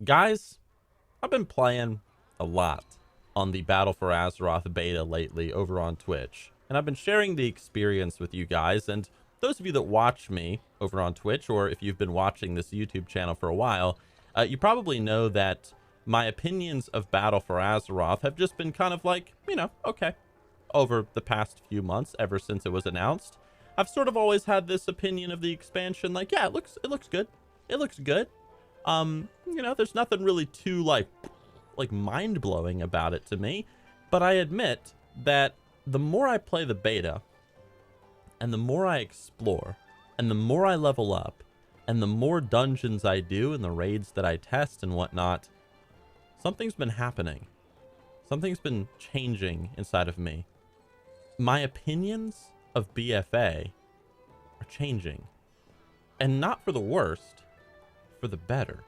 Guys, I've been playing a lot on the Battle for Azeroth beta lately over on Twitch, and I've been sharing the experience with you guys. And those of you that watch me over on Twitch, or if you've been watching this YouTube channel for a while, you probably know that my opinions of Battle for Azeroth have just been kind of like, okay, over the past few months, ever since it was announced. I've sort of always had this opinion of the expansion, like, yeah, it looks good. It looks good. There's nothing really too like mind-blowing about it to me, but I admit that the more I play the beta and the more I explore and the more I level up and the more dungeons I do and the raids that I test and whatnot, something's been happening. Something's been changing inside of me. My opinions of BFA are changing, and not for the worst, for the better.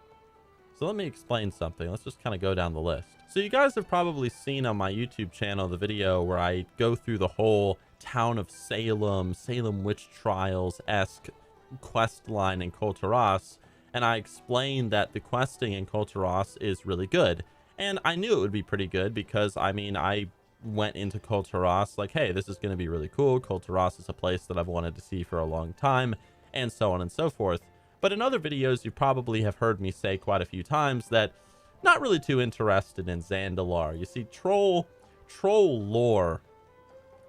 So let me explain something. Let's just kind of go down the list. So you guys have probably seen on my YouTube channel the video where I go through the whole town of Salem witch trials-esque quest line in Kul Tiras, and I explained that the questing in Kul Tiras is really good. And I knew it would be pretty good because, I went into Kul Tiras like, hey, this is going to be really cool. Kul Tiras is a place that I've wanted to see for a long time, and so on and so forth. But in other videos, you probably have heard me say quite a few times that not really too interested in Zandalar. You see, troll lore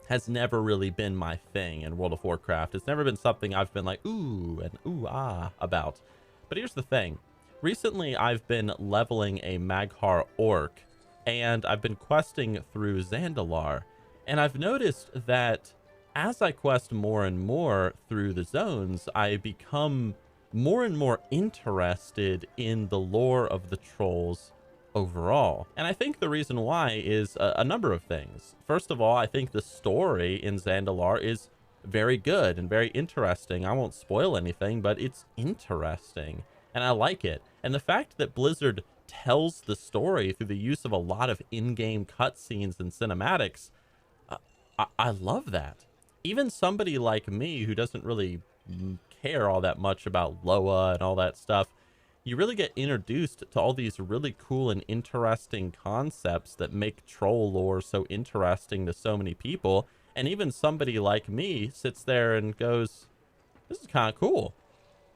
has never really been my thing in World of Warcraft. It's never been something I've been like, ooh, and ooh, ah, about. But here's the thing. Recently, I've been leveling a Mag'har Orc, and I've been questing through Zandalar. And I've noticed that as I quest more and more through the zones, I become more and more interested in the lore of the trolls overall. And I think the reason why is a number of things. First of all, I think the story in Zandalar is very good and very interesting. I won't spoil anything, but it's interesting and I like it. And the fact that Blizzard tells the story through the use of a lot of in-game cutscenes and cinematics, I love that. Even somebody like me who doesn't really care all that much about Loa and all that stuff, you really get introduced to all these really cool and interesting concepts that make troll lore so interesting to so many people. And even somebody like me sits there and goes, this is kind of cool.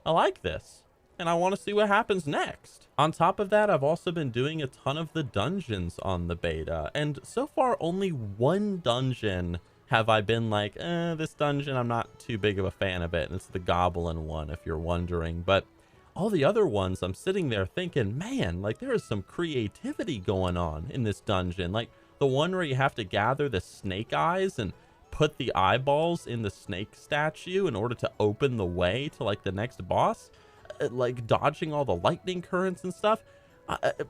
I like this. And I want to see what happens next. On top of that, I've also been doing a ton of the dungeons on the beta. And so far, only one dungeon have I been like, this dungeon, I'm not too big of a fan of it. And it's the Goblin one, if you're wondering. But all the other ones, I'm sitting there thinking, man, like there is some creativity going on in this dungeon. Like the one where you have to gather the snake eyes and put the eyeballs in the snake statue in order to open the way to like the next boss, like dodging all the lightning currents and stuff.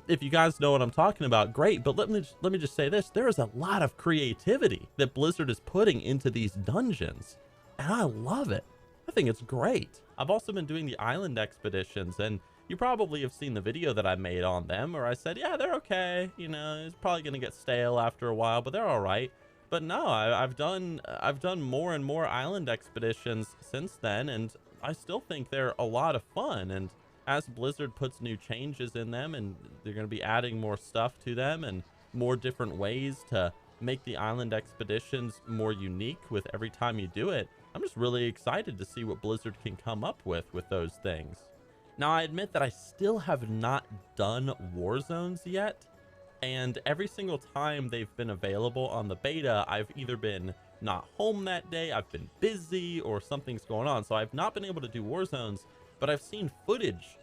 If you guys know what I'm talking about, great. But let me just say this. There is a lot of creativity that Blizzard is putting into these dungeons, and I love it. I think it's great. I've also been doing the island expeditions, and you probably have seen the video that I made on them where I said, yeah, they're okay. It's probably going to get stale after a while, but they're all right. But no, I've done more and more island expeditions since then, and I still think they're a lot of fun. And as Blizzard puts new changes in them, and they're going to be adding more stuff to them and more different ways to make the island expeditions more unique with every time you do it, I'm just really excited to see what Blizzard can come up with those things. Now, I admit that I still have not done war zones yet, and every single time they've been available on the beta, I've either been not home that day, I've been busy, or something's going on. So I've not been able to do war zones, but I've seen footage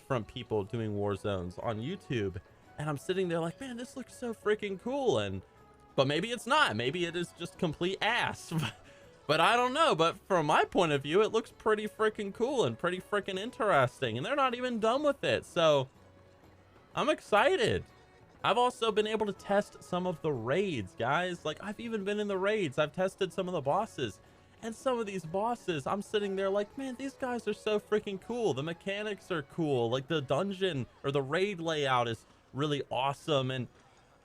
from people doing war zones on YouTube, and I'm sitting there like, man, this looks so freaking cool. But maybe it's not. Maybe it is just complete ass. But I don't know. But from my point of view, it looks pretty freaking cool and pretty freaking interesting, and they're not even done with it. So I'm excited. I've also been able to test some of the raids, guys. Like, I've even been in the raids. I've tested some of the bosses. And some of these bosses, I'm sitting there like, man, these guys are so freaking cool. The mechanics are cool. Like, the dungeon or the raid layout is really awesome. And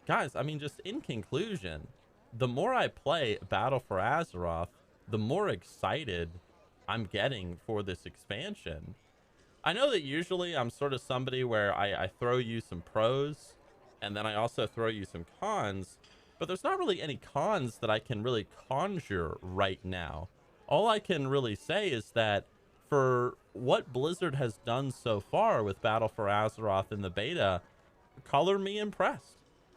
guys, just in conclusion, the more I play Battle for Azeroth, the more excited I'm getting for this expansion. I know that usually I'm sort of somebody where I throw you some pros and then I also throw you some cons, but there's not really any cons that I can really conjure right now. All I can really say is that for what Blizzard has done so far with Battle for Azeroth in the beta, color me impressed.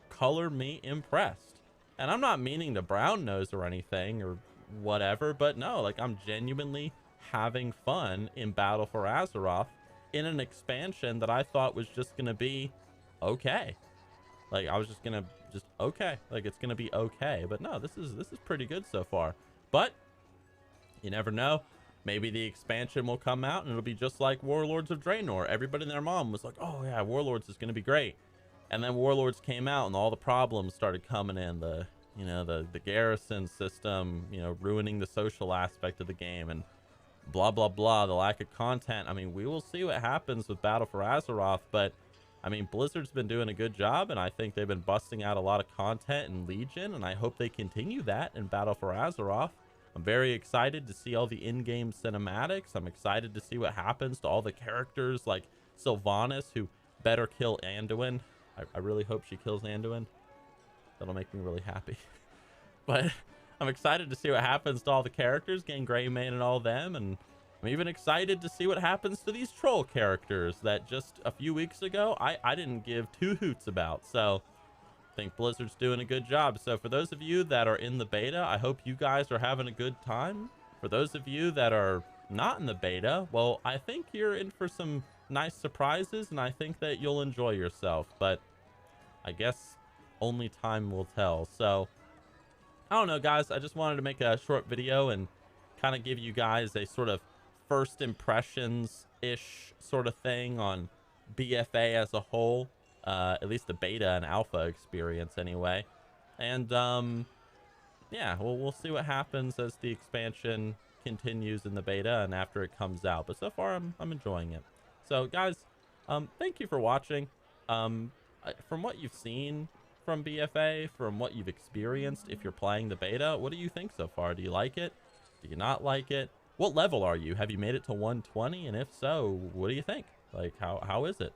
Color me impressed. And I'm not meaning to brown nose or anything or whatever, but no, like I'm genuinely having fun in Battle for Azeroth in an expansion that I thought was just going to be okay. Like I was just going to okay. Like it's going to be okay. But no, this is pretty good so far. But you never know. Maybe the expansion will come out and it'll be just like Warlords of Draenor. Everybody and their mom was like, oh yeah, Warlords is going to be great. And then Warlords came out and all the problems started coming in. The garrison system, ruining the social aspect of the game and blah, blah, blah. The lack of content. I mean, we will see what happens with Battle for Azeroth, but I mean, Blizzard's been doing a good job and I think they've been busting out a lot of content in Legion and I hope they continue that in Battle for Azeroth. I'm very excited to see all the in-game cinematics. I'm excited to see what happens to all the characters like Sylvanas, who better kill Anduin. I really hope she kills Anduin. That'll make me really happy. But I'm excited to see what happens to all the characters, getting Greymane and all them. And I'm even excited to see what happens to these troll characters that just a few weeks ago, I didn't give two hoots about. So I think Blizzard's doing a good job. So for those of you that are in the beta, I hope you guys are having a good time. For those of you that are not in the beta, well, I think you're in for some nice surprises and I think that you'll enjoy yourself. But I guess only time will tell. So I don't know, guys. I just wanted to make a short video and kind of give you guys a sort of first impressions-ish sort of thing on BFA as a whole. At least the beta and alpha experience anyway. And yeah, we'll see what happens as the expansion continues in the beta and after it comes out. But so far I'm enjoying it. So guys, thank you for watching. From what you've seen from BFA, from what you've experienced, if you're playing the beta, what do you think so far? Do you like it? Do you not like it? What level are you? Have you made it to 120? And if so, what do you think? Like, how is it?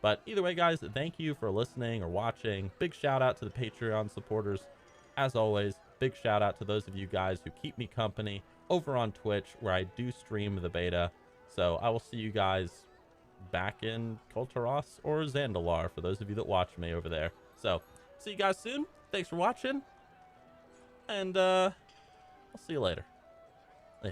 But either way, guys, thank you for listening or watching. Big shout out to the Patreon supporters. As always, big shout out to those of you guys who keep me company over on Twitch, where I do stream the beta. So I will see you guys back in Kulturos or Zandalar for those of you that watch me over there. So see you guys soon. Thanks for watching, and I'll see you later. Yeah.